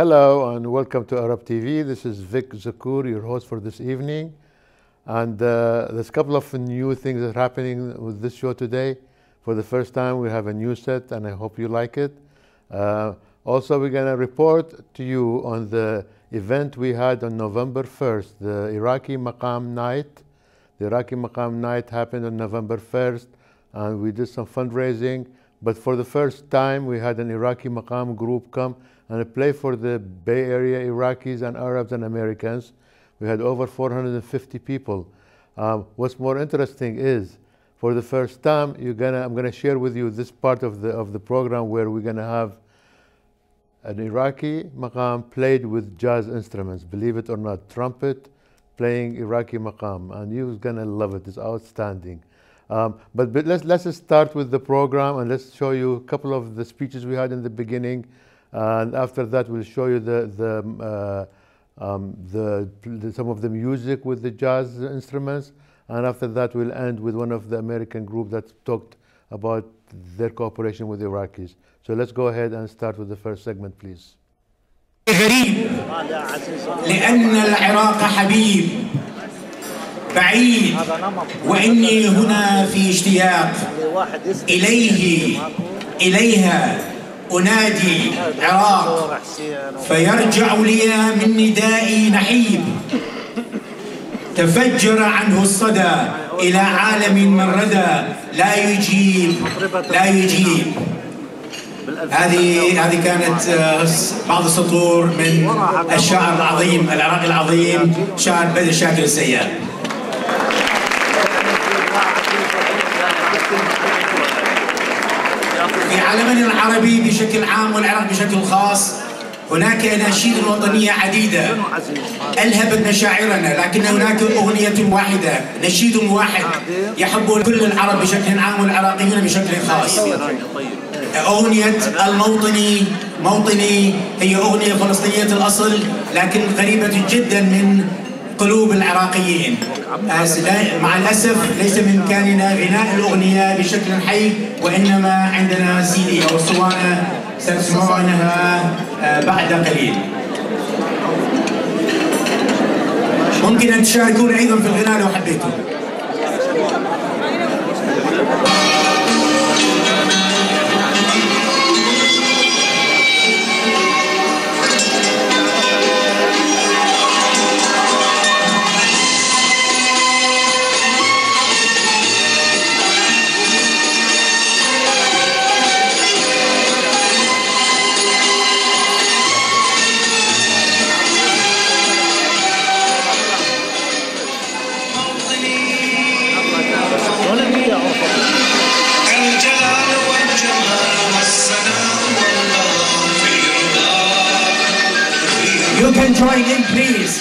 Hello and welcome to Arab TV. This is Vic Zakour, your host for this evening. And there's a couple of new things that are happening with this show today. For the first time, we have a new set, and I hope you like it. Also, we're going to report to you on the event we had on November 1st, the Iraqi Maqam night. The Iraqi Maqam night happened on November 1st, and we did some fundraising. But for the first time, we had an Iraqi Maqam group come and play for the Bay Area Iraqis and Arabs and Americans. We had over 450 people. What's more interesting is, for the first time, I'm gonna share with you this part of the program where we're gonna have an Iraqi Maqam played with jazz instruments. Believe it or not, trumpet playing Iraqi Maqam, and you're gonna love it. It's outstanding. But let's start with the program, and let's show you a couple of the speeches we had in the beginning. And after that, we'll show you some of the music with the jazz instruments. And after that, we'll end with one of the American group that talked about their cooperation with the Iraqis. So let's go ahead and start with the first segment, please. غريب لأن العراق حبيب بعيد وإني هنا في اشتياق إليها أنادي عراق فيرجع لي من ندائي نحيب تفجر عنه الصدى إلى عالم من ردى لا يجيب هذه كانت بعض السطور من الشاعر العظيم العراقي العظيم شاعر بدر شاكر السيار. في عالمنا العربي بشكل عام والعراق بشكل خاص هناك أناشيد وطنية عديدة ألهبت مشاعرنا، لكن هناك أغنية واحدة، نشيد واحد يحبه كل العرب بشكل عام والعراقيون بشكل خاص. أغنية موطني هي أغنية فلسطينية الأصل لكن قريبة جدا من قلوب العراقيين. مع الأسف ليس بإمكاننا غناء الأغنية بشكل حي، وإنما عندنا CD أو اسطوانة ستسمعونها بعد قليل. ممكن أن تشاركون أيضا في الغناء لو حبيتم. You can join in, please.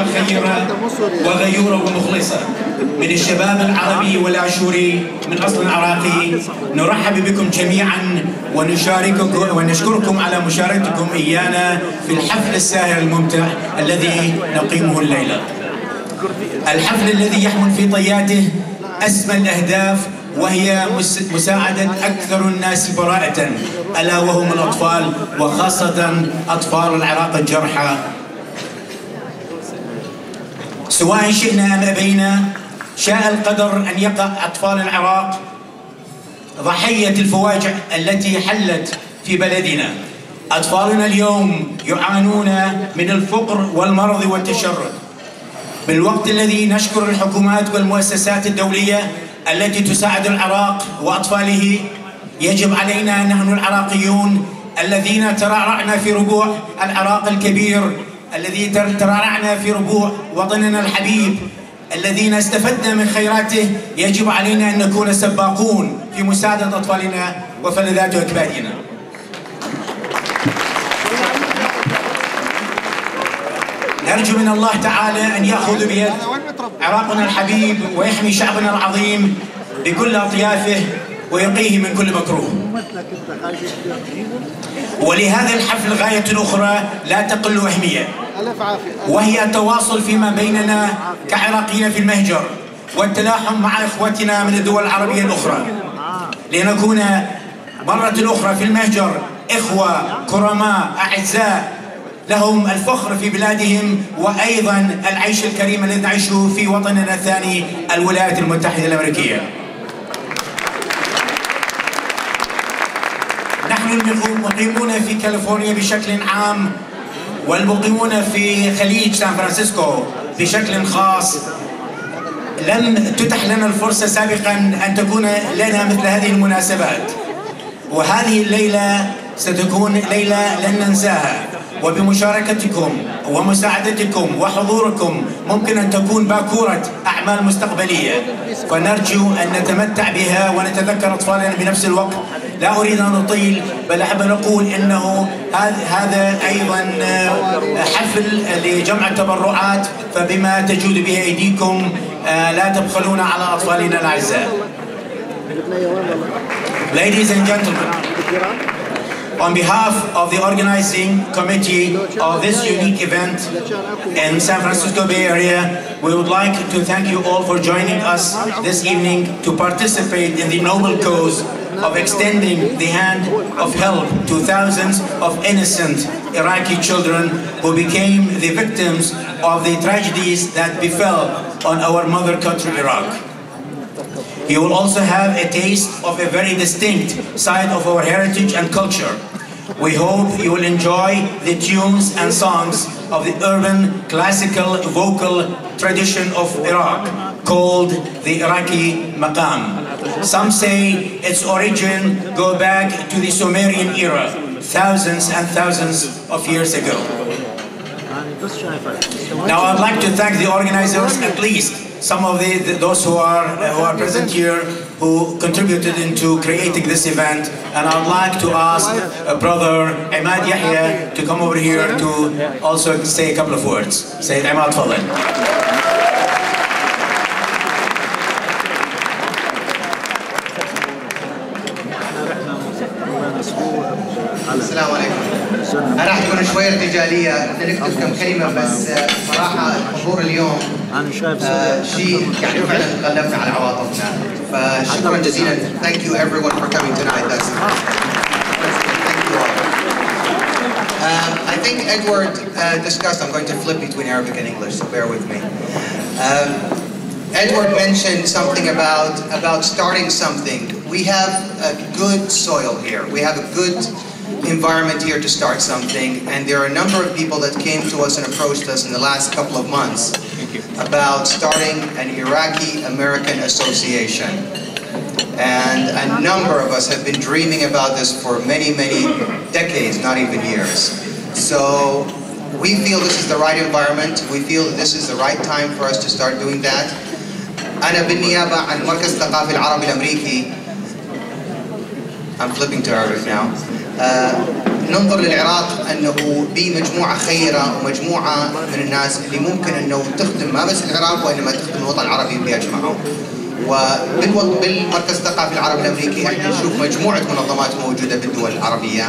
شابة خيرة وغيورة ومخلصة من الشباب العربي والآشوري من أصل عراقي. نرحب بكم جميعا ونشكركم على مشاركتكم إيانا في الحفل الساهر الممتع الذي نقيمه الليلة. الحفل الذي يحمل في طياته أسمى الأهداف، وهي مساعدة أكثر الناس براءة ألا وهم الأطفال، وخاصة أطفال العراق الجرحى. سواء شئنا أم أبينا شاء القدر أن يقع أطفال العراق ضحية الفواجع التي حلت في بلدنا. أطفالنا اليوم يعانون من الفقر والمرض والتشرد، بالوقت الذي نشكر الحكومات والمؤسسات الدولية التي تساعد العراق وأطفاله. يجب علينا نحن العراقيون الذين ترعرعنا في ربوع العراق الكبير، الذي ترعرعنا في ربوع وطننا الحبيب، الذين استفدنا من خيراته، يجب علينا أن نكون سباقون في مساعدة أطفالنا وفلذات أكبادنا. نرجو من الله تعالى أن يأخذ بيد عراقنا الحبيب ويحمي شعبنا العظيم بكل أطيافه ويقيه من كل مكروه. ولهذا الحفل غاية أخرى لا تقل أهمية، وهي التواصل فيما بيننا كعراقيين في المهجر والتلاحم مع إخوتنا من الدول العربية الأخرى، لنكون مرة أخرى في المهجر إخوة كرماء أعزاء لهم الفخر في بلادهم، وأيضا العيش الكريم الذي نعيشه في وطننا الثاني الولايات المتحدة الأمريكية. نحن المقيمون في كاليفورنيا بشكل عام، والمقيمون في خليج سان فرانسيسكو بشكل خاص، لم تتح لنا الفرصة سابقا أن تكون لنا مثل هذه المناسبات، وهذه الليلة ستكون ليلة لن ننساها. وبمشاركتكم ومساعدتكم وحضوركم ممكن أن تكون باكورة أعمال مستقبلية، فنرجو أن نتمتع بها ونتذكر أطفالنا بنفس الوقت. لا أريد أن أطيل، بل أحب أن أقول أنه هذا أيضا حفل لجمع التبرعات، فبما تجود به أيديكم لا تبخلون على أطفالنا الأعزاء. Ladies and gentlemen, on behalf of the organizing committee of this unique event in San Francisco Bay Area, we would like to thank you all for joining us this evening to participate in the noble cause of extending the hand of help to thousands of innocent Iraqi children who became the victims of the tragedies that befell on our mother country, Iraq. You will also have a taste of a very distinct side of our heritage and culture. We hope you will enjoy the tunes and songs of the urban classical vocal tradition of Iraq called the Iraqi Maqam. Some say its origin go back to the Sumerian era, thousands and thousands of years ago. Now I'd like to thank the organizers, at least some of those who are present here, who contributed into creating this event, and I'd like to ask brother Imad Yahya to come over here to also say a couple of words. Say Imad, tafadhal. السلام عليكم. أنا راح أكون شوية ارتجالية، بدي أكتب كم كلمة بس صراحة الحضور اليوم شيء يعني فعلا غلبنا على عواطفنا، فشكرا جزيلا. Thank you everyone for coming tonight. Thank you all. I think Edward discussed, I'm going to flip between Arabic and English, so bear with me. Edward mentioned something about starting something. We have a good soil here. We have a good environment here to start something, and there are a number of people that came to us and approached us in the last couple of months about starting an Iraqi-American association. And a number of us have been dreaming about this for many, many decades, not even years. So we feel this is the right environment. We feel that this is the right time for us to start doing that. أنا بالنيابة عن المركز الثقافي العربي الأمريكي. I'm flipping to Arabic now. ننظر للعراق أنه بمجموعة خيرة ومجموعة من الناس اللي ممكن أنه تخدم ما بس العراق وإنما تخدم الوطن العربي بأجمعه. وبالمركز الثقافي العربي الأمريكي احنا نشوف مجموعة منظمات موجودة بالدول العربية.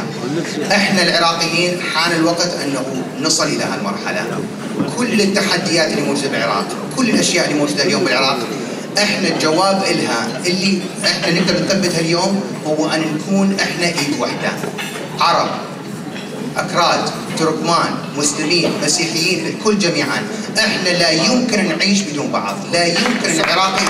احنا العراقيين حان الوقت أنه نصل إلى هالمرحلة. كل التحديات اللي موجودة بالعراق، كل الأشياء اللي موجودة اليوم بالعراق، احنا الجواب إلها اللي احنا نقدر نثبتها اليوم هو أن نكون احنا إيد واحدة. عرب، أكراد، تركمان، مسلمين، مسيحيين، الكل جميعا. احنا لا يمكن نعيش بدون بعض، لا يمكن العراقي.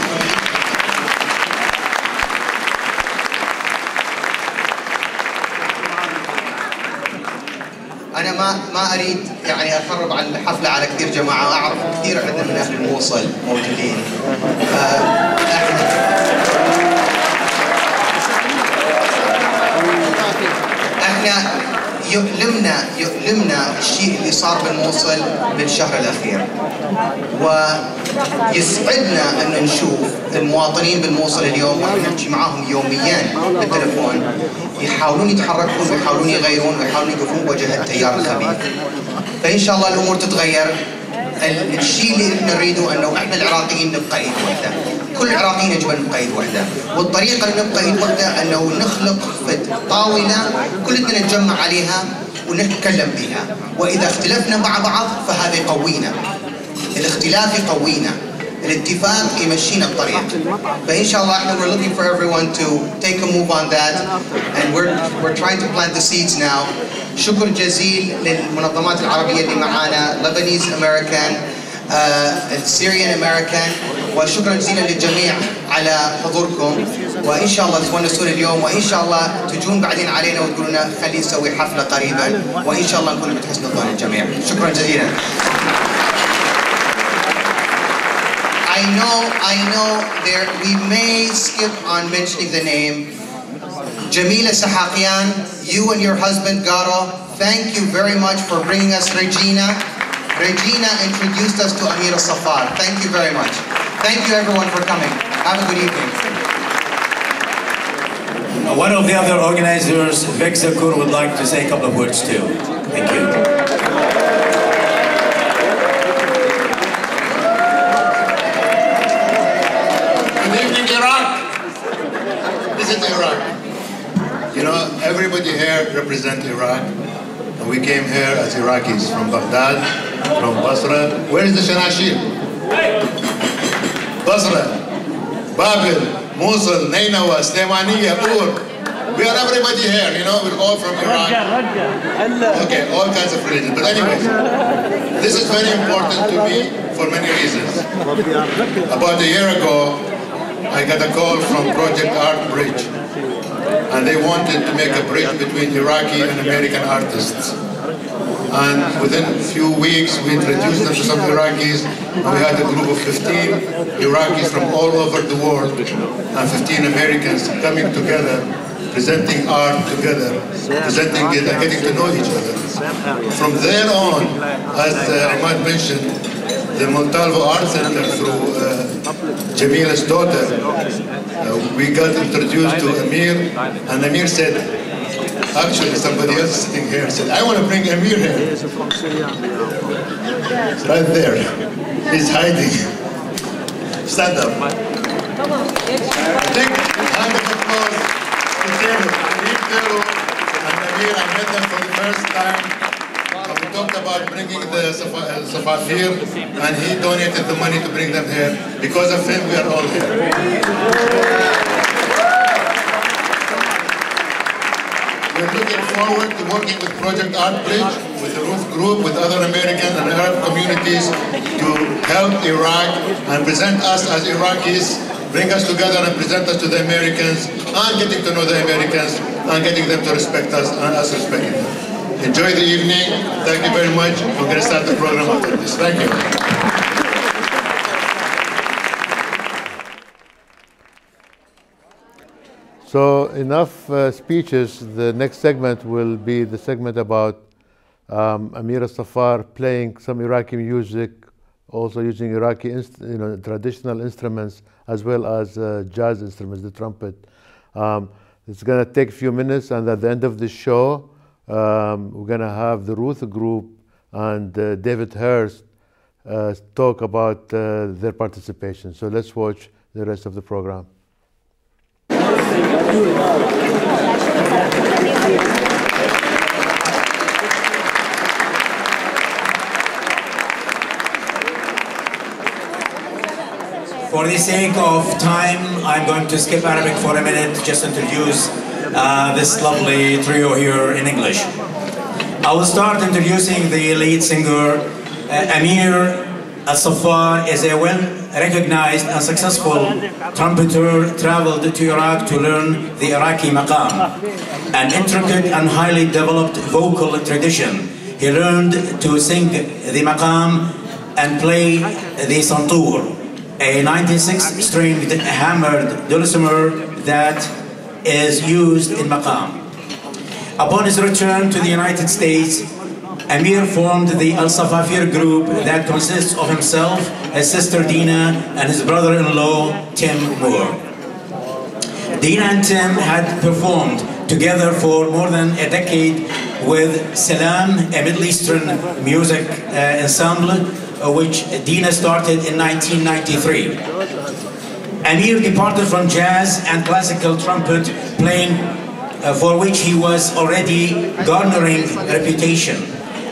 أنا ما أريد يعني أخرب على الحفلة على كثير جماعة، أعرف كثير عندنا من أهل الموصل موجودين. احنا يؤلمنا الشيء اللي صار بالموصل بالشهر الأخير، ويسعدنا أن نشوف المواطنين بالموصل اليوم ونحن نحكي معاهم يوميا بالتلفون يحاولون يتحركون ويحاولون يغيرون ويحاولون يقفون وجه التيار الخبيث. فإن شاء الله الأمور تتغير. الشيء اللي احنا نريده انه احنا العراقيين نبقى ايد واحده، كل العراقيين يجب ان نبقى ايد واحده، والطريقه اللي نبقى ايد واحده انه نخلق طاوله كلنا نتجمع عليها ونتكلم بها، واذا اختلفنا مع بعض فهذا يقوينا، الاختلاف يقوينا، الاتفاق يمشينا الطريق. فإن شاء الله احنا we're looking for everyone to take a move on that and we're trying to plant the seeds now. شكر جزيل للمنظمات العربية اللي معانا Lebanese American, Syrian American، وشكرا جزيلا للجميع على حضوركم، وإن شاء الله تونسون اليوم، وإن شاء الله تجون بعدين علينا وتقولوا لنا خلي نسوي حفلة قريبا، وإن شاء الله نكون بتحسن الظن الجميع. شكرا جزيلا. I know there we may skip on mentioning the name. Jamila Sahaqian, you and your husband Garo, thank you very much for bringing us Regina. Regina introduced us to Amir Saffar. Thank you very much. Thank you everyone for coming. Have a good evening. One of the other organizers, Vic Zakur, would like to say a couple of words too. Thank you. Iraq. You know, everybody here represents Iraq, and we came here as Iraqis from Baghdad, from Basra. Where is the Shanashir? Basra, Babil, Mosul, Nainawa, Slemaniya, Ur. We are everybody here, you know, we're all from Iraq. Okay, all kinds of religions. But anyways, this is very important to me for many reasons. About a year ago, I got a call from Project Art Bridge, and they wanted to make a bridge between Iraqi and American artists. And within a few weeks, we introduced them to some Iraqis, and we had a group of 15 Iraqis from all over the world, and 15 Americans coming together, presenting art together, presenting it and getting to know each other. From there on, as Ahmad mentioned, the Montalvo Art Center through Jamila's daughter, we got introduced to Amir, and Amir said, actually somebody else sitting here said, I want to bring Amir here. Right there. He's hiding. Stand up. Big hand of applause to Tero. And Amir, I met them for the first time. We talked about bringing the Saffar here, and he donated the money to bring them here. Because of him, we are all here. We're looking forward to working with Project Art Bridge, with the Roof Group, with other American and Arab communities to help Iraq and present us as Iraqis, bring us together and present us to the Americans, and getting to know the Americans, and getting them to respect us, and us respecting them. Enjoy the evening. Thank you very much. We're going to start the program after this. Thank you. So enough speeches. The next segment will be the segment about Amir Saffar playing some Iraqi music, also using Iraqi traditional instruments as well as jazz instruments, the trumpet. It's going to take a few minutes, and at the end of the show, we're going to have the Ruth Group and David Hurst talk about their participation. So let's watch the rest of the program. For the sake of time, I'm going to skip Arabic for a minute, just introduce this lovely trio here in English. I will start introducing the lead singer. Amir Saffar is a well-recognized and successful trumpeter, traveled to Iraq to learn the Iraqi Maqam, an intricate and highly developed vocal tradition. He learned to sing the Maqam and play the Santoor, a 96-stringed hammered dulcimer that is used in Maqam. Upon his return to the United States, Amir formed the Saffar group that consists of himself, his sister Dina, and his brother-in-law Tim Moore. Dina and Tim had performed together for more than a decade with Salam, a Middle Eastern music ensemble, which Dina started in 1993. Amir departed from jazz and classical trumpet playing, for which he was already garnering reputation,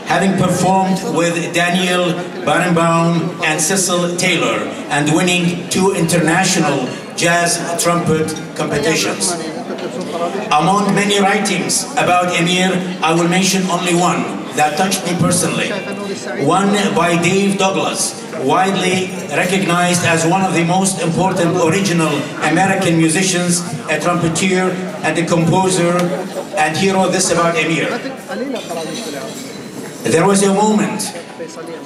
having performed with Daniel Barenbaum and Cecil Taylor and winning 2 international jazz trumpet competitions. Among many writings about Amir, I will mention only one that touched me personally. One by Dave Douglas, widely recognized as one of the most important original American musicians, a trumpeter and a composer, and he wrote this about Amir. There was a moment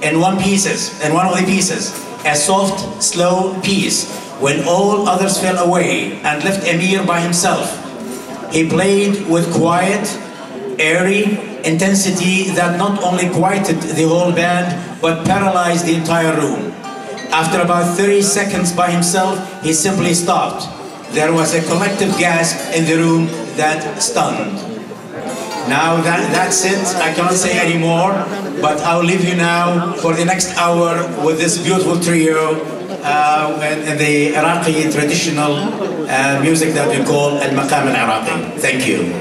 in one of the pieces, a soft, slow piece, when all others fell away and left Amir by himself. He played with quiet, airy intensity that not only quieted the whole band, but paralyzed the entire room. After about 30 seconds by himself, he simply stopped. There was a collective gasp in the room that stunned. Now that's it. I cannot say any more, but I'll leave you now for the next hour with this beautiful trio in the Iraqi traditional music that we call Al-Maqam al-Iraqi. Thank you.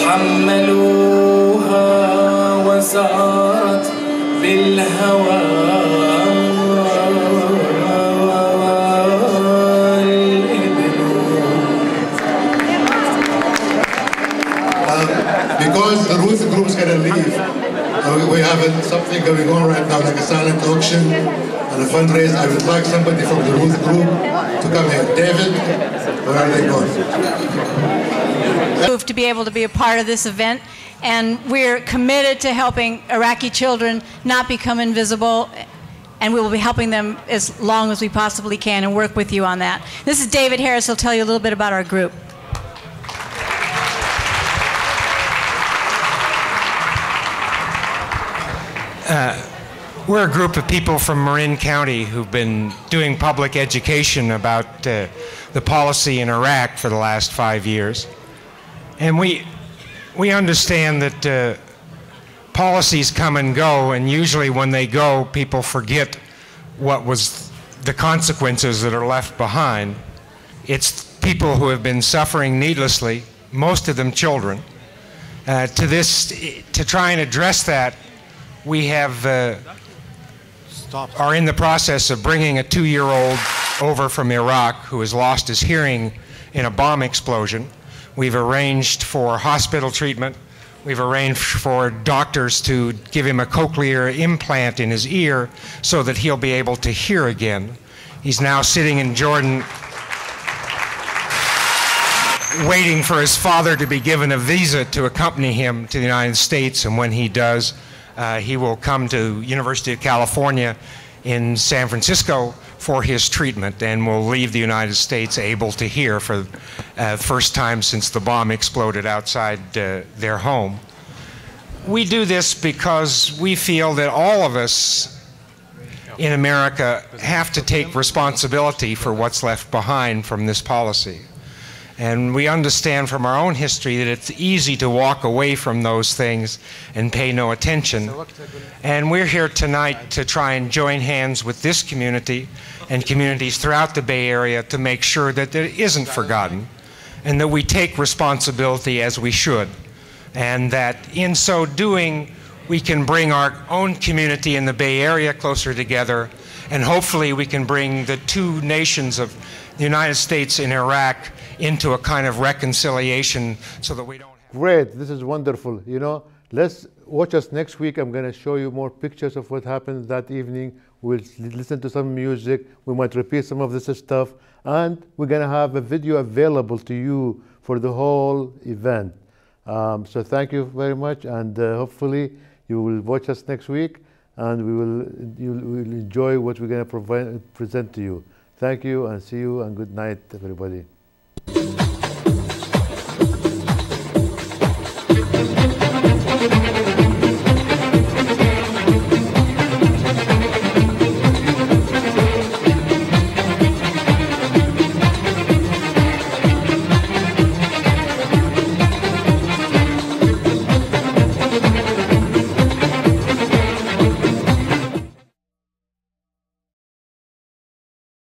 وحملوها وسارت بالهوى Because the Ruth group is going to leave, we have something going on right now, like a silent auction and a fundraiser. I would like somebody from the Ruth group to come here. David, where are they going? To be able to be a part of this event, and we're committed to helping Iraqi children not become invisible, and we will be helping them as long as we possibly can and work with you on that. This is David Harris. He'll tell you a little bit about our group. We're a group of people from Marin County who've been doing public education about the policy in Iraq for the last 5 years. And we understand that policies come and go, and usually when they go, people forget what was the consequences that are left behind. It's people who have been suffering needlessly, most of them children. To try and address that, we have are in the process of bringing a 2-year-old over from Iraq who has lost his hearing in a bomb explosion. We've arranged for hospital treatment. We've arranged for doctors to give him a cochlear implant in his ear so that he'll be able to hear again. He's now sitting in Jordan waiting for his father to be given a visa to accompany him to the United States, and when he does, he will come to University of California in San Francisco for his treatment, and will leave the United States able to hear for the first time since the bomb exploded outside their home. We do this because we feel that all of us in America have to take responsibility for what's left behind from this policy. And we understand from our own history that it's easy to walk away from those things and pay no attention. And we're here tonight to try and join hands with this community and communities throughout the Bay Area to make sure that it isn't forgotten, and that we take responsibility as we should. And that in so doing, we can bring our own community in the Bay Area closer together, and hopefully we can bring the two nations of the United States and Iraq into a kind of reconciliation so that we don't have... Great, this is wonderful. You know, let's watch us next week. I'm going to show you more pictures of what happened that evening. We'll listen to some music. We might repeat some of this stuff. And we're going to have a video available to you for the whole event. So thank you very much. And hopefully you will watch us next week. And you will enjoy what we're going to present to you. Thank you, and see you, and good night, everybody.